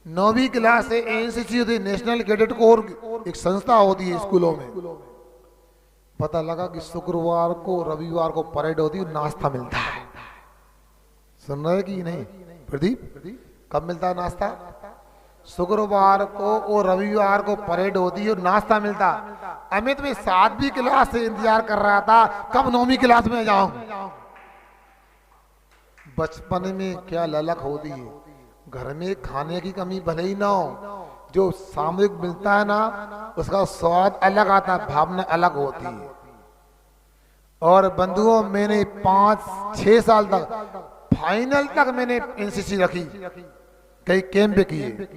9वीं क्लास से एनसीसी होती है, नेशनल कैडेट कोर, एक संस्था होती है स्कूलों में। पता लगा कि शुक्रवार को, रविवार को परेड होती है, नाश्ता मिलता है। सुन रहे कि नहीं प्रदीप? कब मिलता है नाश्ता? शुक्रवार को और रविवार को परेड होती है और नाश्ता मिलता। अमित में 7वीं क्लास से इंतजार कर रहा था कब 9वीं क्लास में जाऊं। बचपन में क्या ललक होती है। घर में खाने की कमी भले ही ना हो, जो सामूहिक मिलता है ना उसका स्वाद अलग आता है, भावना अलग होती है। और बंधुओं, मैंने 5-6 साल तक, फाइनल तक मैंने एनसीसी रखी, कई कैंप किए,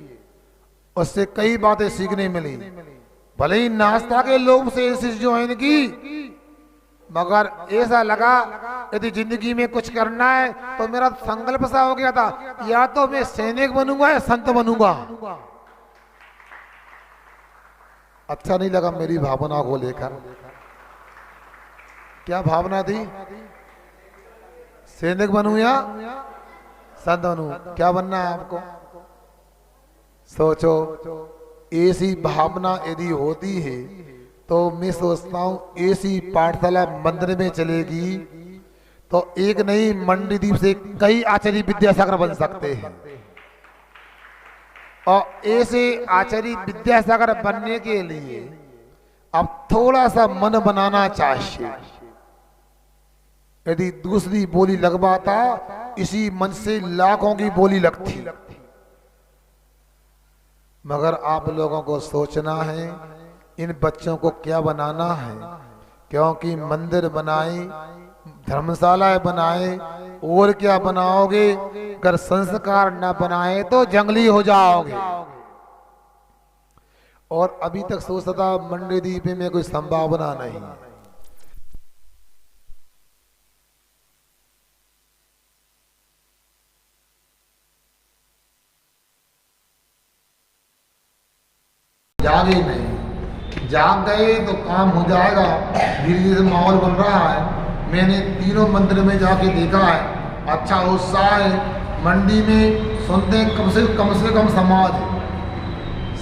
उससे कई बातें सीखने मिली। भले ही नाश्ता के लोग से एनसीसी ज्वाइन की, मगर ऐसा लगा यदि जिंदगी में कुछ करना है तो मेरा संकल्प सा हो गया था, या तो मैं सैनिक बनूंगा या संत बनूंगा। अच्छा नहीं लगा मेरी भावना को लेकर। क्या भावना थी? सैनिक बनूं या संत बनूं? क्या बनना है आपको? सोचो, ऐसी भावना यदि होती है तो मैं सोचता हूं ऐसी पाठशाला मंदिर में चलेगी तो एक नहीं, मंडीदीप से कई आचार्य विद्यासागर बन सकते हैं। और ऐसे आचार्य विद्यासागर बनने के लिए अब थोड़ा सा मन बनाना चाहिए। यदि दूसरी बोली लगवाता, इसी मन से लाखों की बोली लगती। मगर आप लोगों को सोचना है इन बच्चों को क्या बनाना है, क्योंकि मंदिर बनाए, धर्मशालाएं बनाए, और क्या बनाओगे? अगर संस्कार न बनाए तो जंगली हो जाओगे। और अभी तक सोचता था मंडीदीप में कोई संभावना नहीं। जागे नहीं, जाग गए तो काम हो जाएगा। धीरे धीरे माहौल बन रहा है। मैंने तीनों मंदिर में जाके देखा है, अच्छा उत्साह है। मंडी में सुनते कम से कम समाज,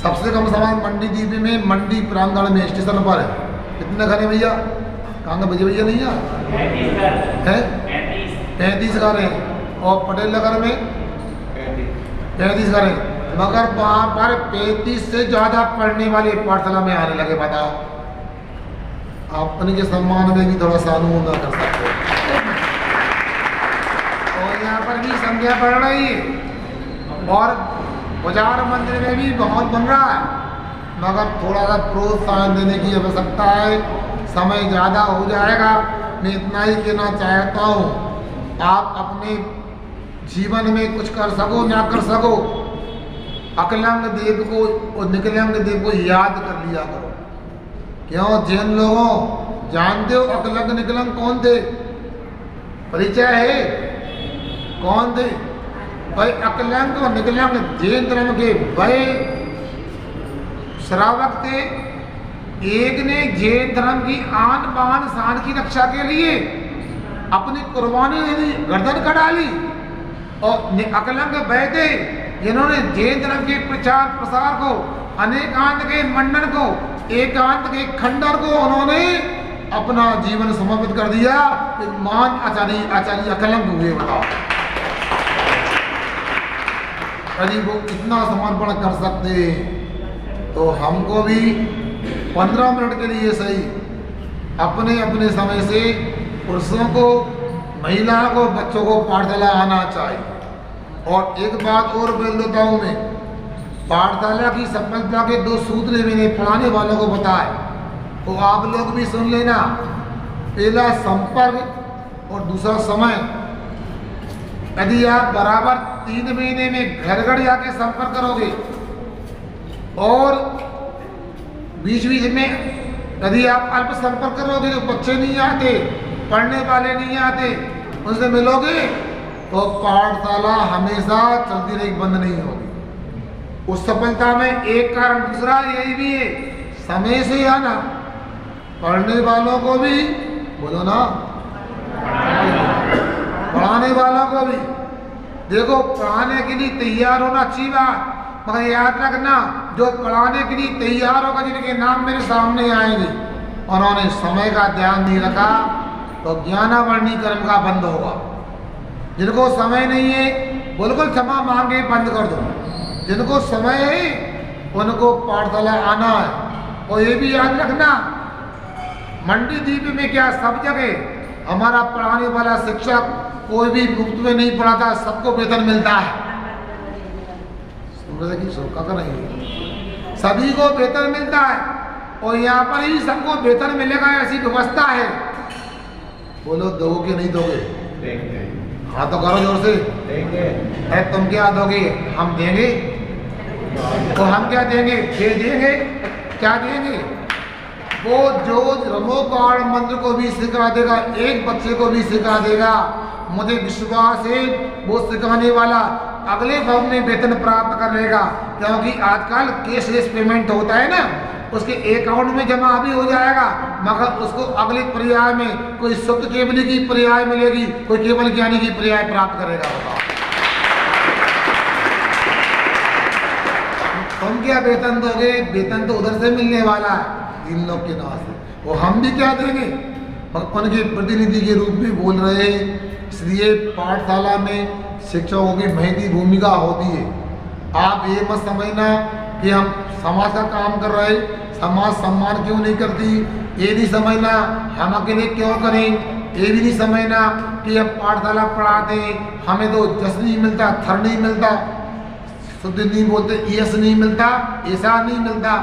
सबसे कम समाज मंडीदीप में, मंडी प्रांगण में स्टेशन पर है। कितने घर है भैया? कहाँ का भैया नहीं है? 35 घर है। और पटेल नगर में 35 घर है। मगर वहां पर 35 से ज्यादा पढ़ने वाले पाठशाला में आने लगे। बताओ, आप उनके सम्मान में भी थोड़ा सा अनुमोदन कर सकते हो। और यहाँ पर भी संख्या बढ़ रही है और बाजार मंदिर में भी बहुत बन रहा है, मगर थोड़ा सा प्रोत्साहन देने की आवश्यकता है। समय ज्यादा हो जाएगा मैं इतना ही कहना चाहता हूँ, आप अपने जीवन में कुछ कर सको ना कर सको, अकलंग देव को और निकलंग देव को याद कर लिया करो। क्यों? जैन लोगों, जानते हो अकलंग निकलंग कौन थे? परिचय है? कौन थे भाई? अकलंग और निकलंग जैन धर्म के वह श्रावक थे। एक ने जैन धर्म की आन बान शान की रक्षा के लिए अपनी कुर्बानी दे दी, गर्दन कटा ली। और अकलंग वह थे जिन्होंने जैन धर्म के प्रचार प्रसार को, अनेकांत के मंडन को, एकांत के खंडन को उन्होंने अपना जीवन समर्पित कर दिया। एक महान आचार्य अकलंग हुए। बताओ यदि वो इतना समर्पण कर सकते तो हमको भी 15 मिनट के लिए सही अपने अपने समय से पुरुषों को, महिलाओं को, बच्चों को पाठशाला आना चाहिए। और एक बात और बोल देता हूँ मैं, पाठशाला की सफलता के 2 सूत्र मैंने पढ़ाने वालों को बताए, तो आप लोग भी सुन लेना। पहला संपर्क और दूसरा समय। यदि आप बराबर 3 महीने में घर घर जाके संपर्क करोगे और बीच बीच में यदि आप अल्प संपर्क करोगे, तो बच्चे नहीं आते, पढ़ने वाले नहीं आते, उनसे मिलोगे तो पाठशाला हमेशा चलती रहेगी, बंद नहीं होगी। उस सफलता में एक कारण दूसरा यही भी है, समय से आना। पढ़ने वालों को भी बोलो ना, पढ़ाने वालों को भी। देखो, पढ़ाने के लिए तैयार होना अच्छी बात, मगर याद रखना जो पढ़ाने के लिए तैयार होगा, जिनके नाम मेरे सामने आएंगे, उन्होंने समय का ध्यान नहीं रखा तो ज्ञानावरणी कर्म का बंद होगा। जिनको समय नहीं है बिल्कुल क्षमा मांगे बंद कर दो। जिनको समय है उनको पाठशाला आना है। और ये भी याद रखना, मंडी द्वीप में क्या सब जगह हमारा पढ़ाने वाला शिक्षक कोई भी मुफ्त में नहीं पढ़ाता, सबको वेतन मिलता है। नहीं, सभी को वेतन मिलता है और यहाँ पर ही सबको वेतन मिलेगा, ऐसी व्यवस्था है। बोलो दोगे नहीं दोगे? हाँ तो करो जोर से। देंगे। तुम क्या दोगे? हम देंगे। तो हम क्या देंगे? दे देंगे। क्या देंगे? वो जो रमोकाण मंत्र को भी सिखा देगा, एक बच्चे को भी सिखा देगा, मुझे विश्वास है वो सिखाने वाला अगले भाव में वेतन प्राप्त कर लेगा। क्योंकि आजकल कैशलेस पेमेंट होता है ना, उसके अकाउंट में जमा भी हो जाएगा, मगर उसको अगले पर्याय में कोई शुद्ध केवली की पर्याय मिलेगी, कोई केवल ज्ञानी की पर्याय प्राप्त करेगा। बताओ तुम क्या वेतन दोगे? वेतन तो उधर से मिलने वाला है, इन लोग के नाम से। वो हम भी क्या देंगे? उनके प्रतिनिधि के रूप में बोल रहे हैं। इसलिए पाठशाला में शिक्षकों की महती भूमिका होती है। आप ये मत समझना कि हम समाज का काम कर रहे, समाज सम्मान क्यों नहीं करती, ये नहीं समझना हम अकेले क्यों करें, ये भी नहीं समझना कि हम पाठशाला पढ़ाते हमें तो जस नहीं मिलता, थर नहीं मिलता, शुद्ध नहीं बोलते, यश नहीं मिलता, ऐसा नहीं मिलता।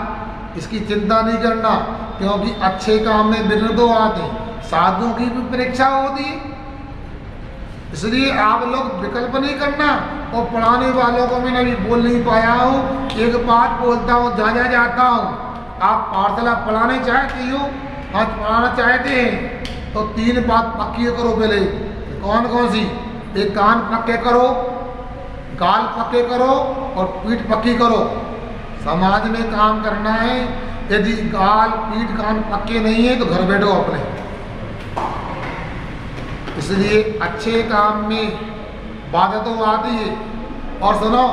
इसकी चिंता नहीं करना, क्योंकि अच्छे काम में विघ्न तो आते, साधुओं की भी परीक्षा होती है। इसलिए आप लोग विकल्प नहीं करना। और पढ़ाने वालों को मैं अभी बोल नहीं पाया हूँ, एक बात बोलता हूँ, जहाँ जाता हूँ, आप पाठशाला पढ़ाने चाहते हो, आज पढ़ाना चाहते हैं तो 3 बात पक्की करो पहले। कौन कौन सी? एक कान पक्के करो, गाल पक्के करो और पीठ पक्की करो। समाज में काम करना है, यदि गाल पीठ कान पक्के नहीं है तो घर बैठो अपने। इसलिए अच्छे काम में बाधा तो आती है। और सुनो,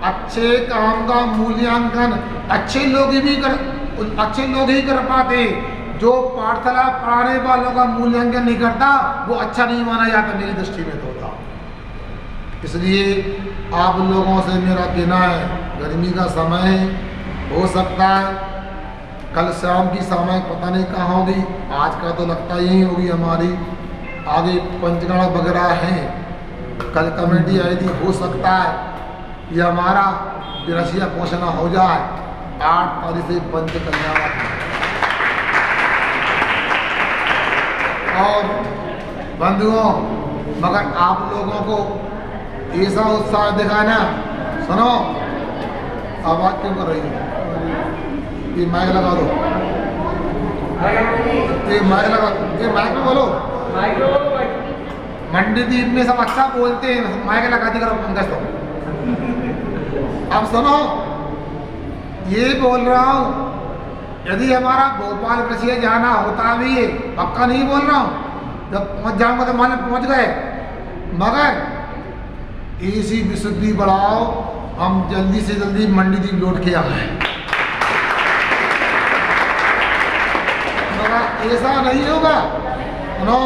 अच्छे काम का मूल्यांकन अच्छे लोग ही कर पाते। जो पाठशाला पढ़ाने वालों का मूल्यांकन नहीं करता वो अच्छा नहीं माना जाता, मेरी दृष्टि में तो होता। इसलिए आप लोगों से मेरा कहना है, गर्मी का समय हो सकता है कल शाम की समय पता नहीं कहाँ होगी, आज का तो लगता यही होगी हमारी। आगे पंचगढ़ वगैरह हैं, कल कमेटी आई थी, हो सकता है ये हमारा बिरसिया पोषण हो जाए। 8 तारीख से पंच कल्याण और बंधुओं, मगर आप लोगों को ऐसा उत्साह दिखाना। सुनो, आवाज क्यों कर रही है? ये माइक लगा दो, ये माइक लगा, ये माइक में बोलो। मंडी द्वीप में सब अच्छा बोलते हैं, माइक लगा दी करो पंकज। तो अब सुनो, ये बोल रहा हूं, यदि हमारा भोपाल कृषि जाना होता भी है, पक्का नहीं बोल रहा हूं, जब पहुंच जाऊंगा तो मान पहुंच गए, मगर इसी विशुद्धि बढ़ाओ, हम जल्दी से जल्दी मंडी द्वीप लौट के आए। मगर ऐसा नहीं होगा। सुनो,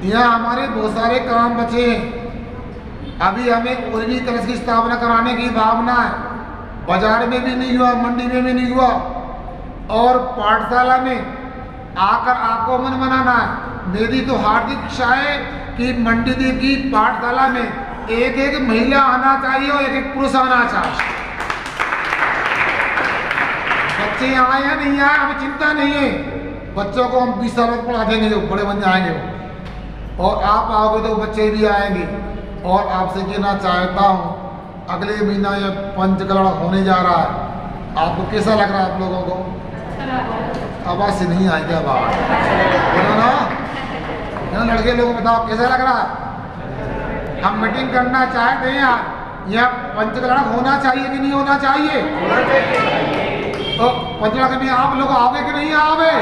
यहाँ हमारे बहुत सारे काम बचे हैं। अभी हमें कोई भी कलश की स्थापना कराने की भावना है। बाजार में भी नहीं हुआ, मंडी में भी नहीं हुआ, और पाठशाला में आकर आपको मन बनाना है। मेरी तो हार्दिक इच्छा है कि मंडी द्वीप की पाठशाला में एक एक महिला आना चाहिए और एक एक पुरुष आना चाहिए। बच्चे आए या नहीं आए हमें चिंता नहीं है, बच्चों को हम 20 साल तक पढ़ा देंगे, जो बड़े बन जाएंगे वो, और आप आओगे तो बच्चे भी आएंगे। और आपसे कहना चाहता हूँ, अगले महीना यह पंचकलड़ होने जा रहा है। आपको कैसा लग रहा है? आप लोगों को आवाज से नहीं आई क्या बात? बोलो ना, लड़के लोगों को बताओ कैसा लग रहा है? हम मीटिंग करना चाहते हैं यार, यह पंचकलड़ होना चाहिए कि नहीं होना चाहिए? तो पंचकलड़ में आप लोग आओगे कि नहीं आओगे?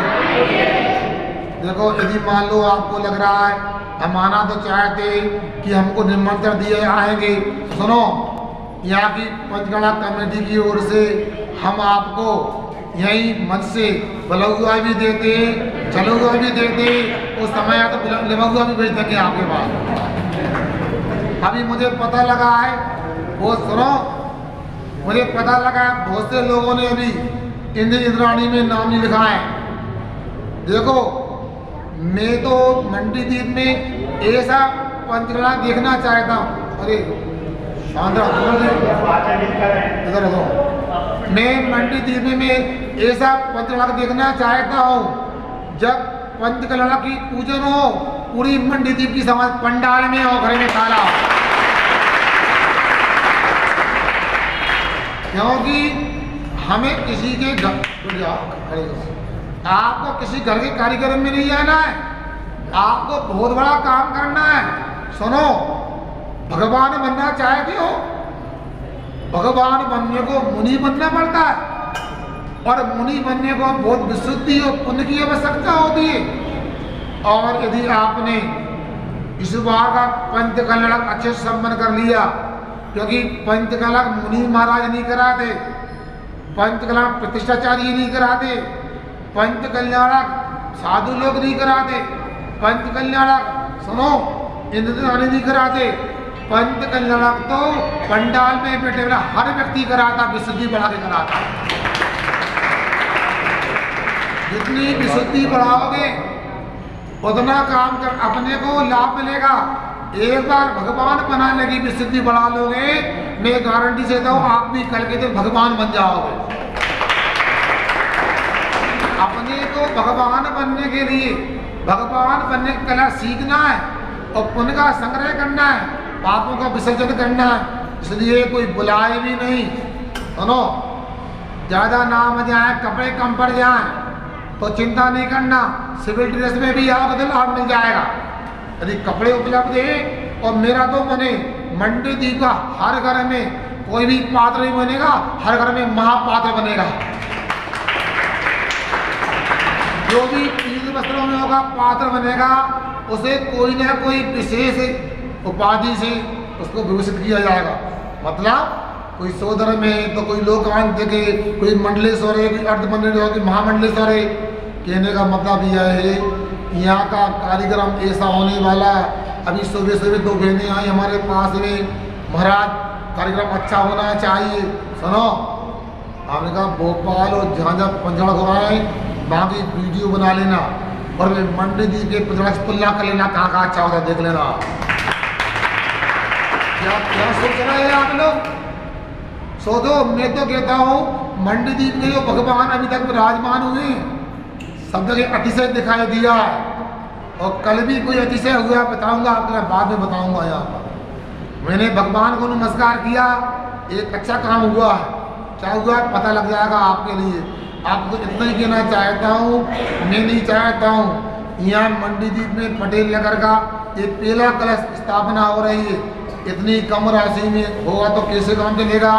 देखो, यदि मान लो आपको लग रहा है हम आना तो चाहते कि हमको निमंत्रण दिए आएंगे, सुनो, यहाँ की पंचकलड़ कमेटी की ओर से हम आपको यही मंच से बलौआ भी देते, चलौआ भी देते, उस समय तो लिमौआ भी भेज देंगे आपके पास। अभी मुझे पता लगा है, वो सुनो, मुझे पता लगा है बहुत से लोगों ने अभी इंद्राणी में नाम नहीं लिखा है। देखो, मैं तो मंडी द्वीप में ऐसा पंचकलड़ देखना चाहता हूँ। अरे इधर हो, मैं मंडी द्वीप में ऐसा पंचकलड़ देखना चाहता हूँ जब पंचकलड़ की पूजन हो, पूरी मंडी द्वीप की समाज पंडाल में हो, घर में खाला हो। क्योंकि हमें किसी के आपको किसी घर के कार्यक्रम में नहीं जाना है, आपको बहुत बड़ा काम करना है। सुनो, भगवान बनना चाहते हो, भगवान बनने को मुनि बनना पड़ता है, और मुनि बनने को बहुत विशुद्धि और पुण्य की आवश्यकता होती है। और यदि आपने इस बार का पंचकलड़ अच्छे से संपन्न कर लिया, क्योंकि पंचकलड़ मुनि महाराज नहीं कराते, पंचकलड़ प्रतिष्ठाचार्य नहीं कराते, पंचकल्याणक साधु लोग नहीं कराते, पंचकल्याणक सुनो इंद्राणी नहीं कराते, पंचकल्याणक तो पंडाल में बैठे वाला हर व्यक्ति कराता, विशुद्धि बढ़ा के कराता। जितनी विशुद्धि बढ़ाओगे उतना काम कर अपने को लाभ मिलेगा। एक बार भगवान बनाने की विशुद्धि बढ़ा लोगे, मैं गारंटी से दूं आप भी कल के दिन भगवान बन जाओगे। अपने को भगवान बनने के लिए भगवान बनने की कला सीखना है और पुण्य का संग्रह करना है, पापों का विसर्जन करना है। इसलिए कोई बुलाए भी नहीं, सुनो, ज़्यादा नाम जाए, कपड़े कम पड़ जाए तो चिंता नहीं करना, सिविल ड्रेस में भी आओगे तो लाभ मिल जाएगा। यदि कपड़े उपलब्ध है, और मेरा तो बने मंडी द्वीप का हर घर में कोई भी पात्र नहीं बनेगा, हर घर में महापात्र बनेगा। जो भी तीन वस्त्रों में होगा पात्र बनेगा, उसे कोई ना कोई विशेष उपाधि से उसको विभूषित किया जाएगा। मतलब कोई सोदर में तो कोई लोकांत के, कोई मंडलेश्वर है, कोई अर्धमंडलेश्वर, कोई महामंडलेश्वर है। कहने का मतलब यह है, यहाँ का कार्यक्रम ऐसा होने वाला। अभी सुबह सुबह दो बहनें आई हमारे पास में, महाराज कार्यक्रम अच्छा होना चाहिए। सुनो, हमने कहा भोपाल और जहाँ जहाँ पंचकलड़ हो रहा है वहाँ की वीडियो बना लेना, और मैं मंडी द्वीप के पंचकलड़ से तुलना कर लेना, कहाँ कहाँ अच्छा होता देख लेना। क्या सोच रहे हैं आप लोग? सोचो, मैं तो कहता हूँ मंडी द्वीप में जो भगवान अभी तक विराजमान हुए सब जगह अतिशय दिखाई दिया है। और कल भी कोई अतिशय हुआ बताऊंगा आपको, बाद में बताऊंगा। यहाँ पर मैंने भगवान को नमस्कार किया, एक अच्छा काम हुआ है, क्या हुआ पता लग जाएगा आपके लिए। आपको इतना ही कहना चाहता हूँ, मैं नहीं चाहता हूँ यहाँ मंडी द्वीप में पटेल नगर का एक पीला कलश स्थापना हो रही है। इतनी कम राशि में होगा तो कैसे काम चलेगा।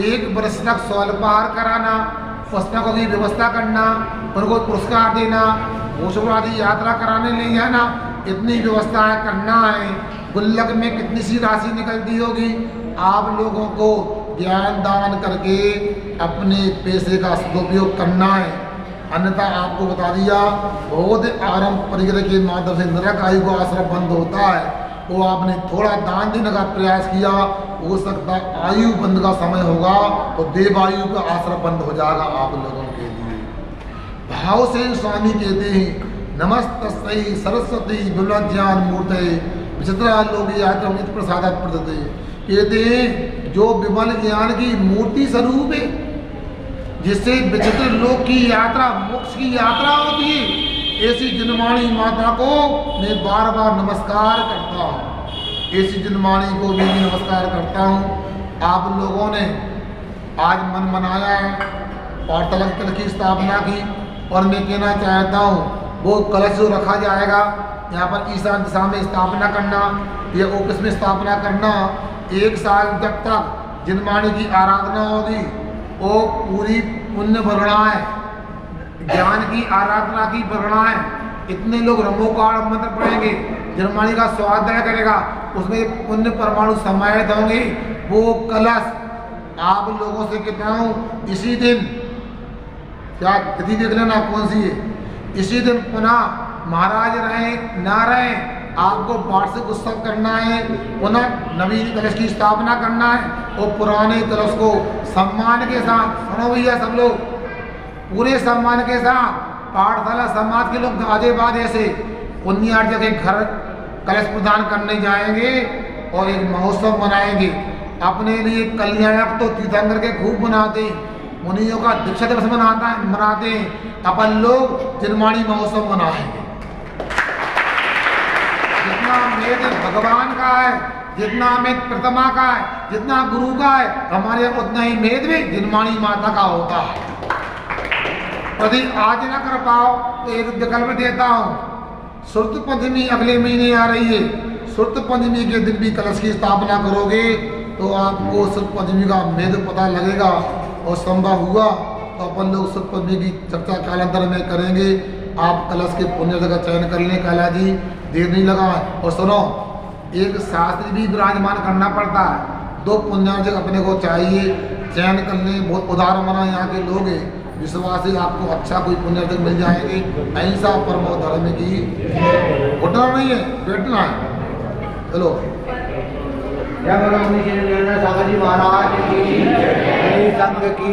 एक वर्ष तक स्वल्पाहार कराना, पुस्तकों की व्यवस्था करना, उनको पुरस्कार देना, घोषवादी यात्रा कराने ले जाना, इतनी व्यवस्थाएं करना है। गुल्लक में कितनी सी राशि निकलती होगी। आप लोगों को ज्ञान दान करके अपने पैसे का सदुपयोग करना है, अन्यथा आपको बता दिया बहुत आरंभ परिग्रह के माध्यम से नरक आयु का आश्रम बंद होता है। वो आपने थोड़ा दान देने का प्रयास किया, हो सकता आयु बंद का समय होगा तो देवायु का आश्रम बंद हो जाएगा आप लोगों के लिए। भाव से स्वामी कहते हैं नमस्तस्यै सरस्वती विमलज्ञान मूर्ते विचित्रा लोक यात्रा प्रसाद प्रदते। कहते हैं जो विमल ज्ञान की मूर्ति स्वरूप है, जिससे विचित्र लोक की यात्रा मोक्ष की यात्रा होती है, ऐसी जिनवाणी माता को मैं बार बार नमस्कार करता हूँ। ऐसी जिनवाणी को मैं भी नमस्कार करता हूँ। आप लोगों ने आज मन मनाया है, पाठशाला कलश की स्थापना की, और मैं कहना चाहता हूँ वो कलश जो रखा जाएगा यहाँ पर ईशान दिशा में स्थापना करना या ऑफिस में स्थापना करना, 1 साल जब तक जिनवाणी की आराधना होगी वो पूरी पुण्य वर्णाएं, ज्ञान की आराधना की वर्णाएं, इतने लोग रमोकार मंत्र पढ़ेंगे, जिनवाणी का स्वाध्याय करेगा, उसमें पुण्य परमाणु समाहित होंगे। वो कलश आप लोगों से कहता हूँ इसी दिन, क्या तिथि देख लेना कौन सी है, इसी दिन पुनः महाराज रहें ना रहें आपको वार्षिक उत्सव करना है, पुनः नवीन कलश की स्थापना करना है और पुराने कलश को सम्मान के साथ, सुनो भैया सब लोग, पूरे सम्मान के साथ पाठशाला समाज के लोग आधे बाद ऐसे पुण्यार्जक के घर कलश प्रदान करने जाएंगे और एक महोत्सव मनाएंगे। अपने लिए कल्याणक तो तीर्थंकर के खूब मनाते हैं, मुनियों का दीक्षा दिवस मनाते हैं, अपन लोग जिनवाणी महोत्सव मनाएंगे। जितना मेद भगवान का है, जितना मेद प्रतिमा का है, जितना गुरु का है, हमारे उतना ही मेद में जिनवाणी माता का होता है। यदि आज न कर पाओ तो एक विकल्प देता हूँ, सुरत पंचमी अगले महीने आ रही है, सुरत पंचमी के दिन भी कलश की स्थापना करोगे तो आपको सुरत पंचमी का मेद पता लगेगा। और संभव हुआ तो अपन लोग सुरत पंचमी की चर्चा कालांतर में करेंगे। आप कलश के पुण्य का चयन कर लें, काला जी देर नहीं लगा। और सुनो, एक शास्त्री भी विराजमान करना पड़ता है, 2 पुण्यार्जक अपने को चाहिए, चयन कर लें। बहुत उदार मना यहाँ के लोग हैं, विश्वास है आपको अच्छा कोई पुण्यार्जक मिल जाएंगे। अहिंसा परमो धर्म की, उठना नहीं है, बैठना है। चलो जय भगवान जी महाराज की, संघ की